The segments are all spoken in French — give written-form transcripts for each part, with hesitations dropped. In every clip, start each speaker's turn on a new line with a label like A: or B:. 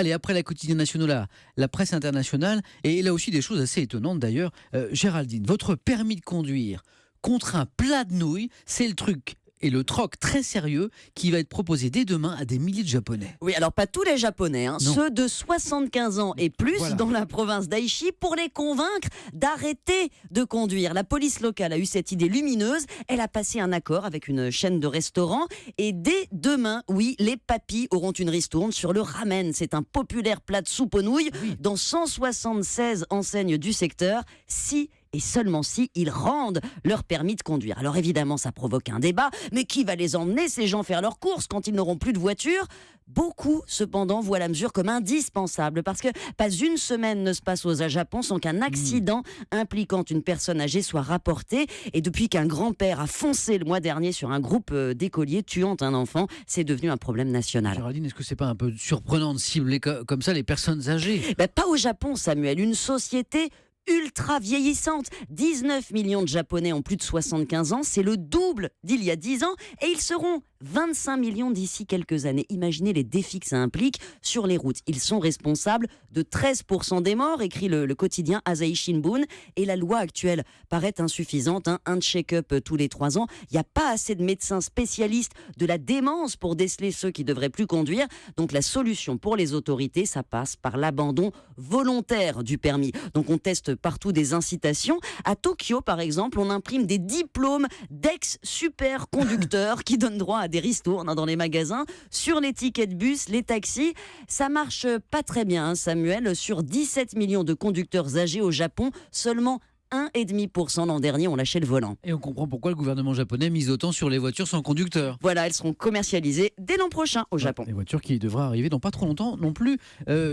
A: Allez, après la quotidienne nationale, la presse internationale, et là aussi des choses assez étonnantes d'ailleurs. Géraldine, votre permis de conduire contre un plat de nouilles, c'est le truc et le troc très sérieux qui va être proposé dès demain à des milliers de Japonais.
B: Oui, alors pas tous les Japonais, ceux de 75 ans et plus
A: Voilà.
B: dans la province d'Aichi pour les convaincre d'arrêter de conduire. La police locale a eu cette idée lumineuse. Elle a passé un accord avec une chaîne de restaurants et dès demain, oui, les papis auront une ristourne sur le ramen. C'est un populaire plat de soupe aux nouilles dans 176 enseignes du secteur. Si et seulement si ils rendent leur permis de conduire. Alors évidemment, ça provoque un débat, mais qui va les emmener, ces gens, faire leurs courses quand ils n'auront plus de voiture ? Beaucoup, cependant, voient la mesure comme indispensable parce que pas une semaine ne se passe au Japon sans qu'un accident impliquant une personne âgée soit rapporté. Et depuis qu'un grand-père a foncé le mois dernier sur un groupe d'écoliers tuant un enfant, c'est devenu un problème national.
A: Géraldine, est-ce que c'est pas un peu surprenant de cibler comme ça les personnes âgées ?
B: Pas au Japon, Samuel. Une société ultra vieillissante. 19 millions de Japonais ont plus de 75 ans, c'est le double d'il y a 10 ans et ils seront 25 millions d'ici quelques années. Imaginez les défis que ça implique sur les routes. Ils sont responsables de 13% des morts, écrit le quotidien Asahi Shimbun, et la loi actuelle paraît insuffisante. Un check-up tous les 3 ans. Il n'y a pas assez de médecins spécialistes de la démence pour déceler ceux qui ne devraient plus conduire. Donc la solution pour les autorités, ça passe par l'abandon volontaire du permis. Donc on teste partout des incitations. À Tokyo, par exemple, on imprime des diplômes d'ex-super-conducteurs qui donnent droit à des ristournes dans les magasins, sur les tickets de bus, les taxis. Ça marche pas très bien, Samuel. Sur 17 millions de conducteurs âgés au Japon, seulement 1,5% l'an dernier ont lâché le volant.
A: Et on comprend pourquoi le gouvernement japonais mise autant sur les voitures sans conducteur.
B: Voilà, elles seront commercialisées dès l'an prochain au Japon.
A: Les voitures qui devraient arriver dans pas trop longtemps non plus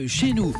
A: chez nous.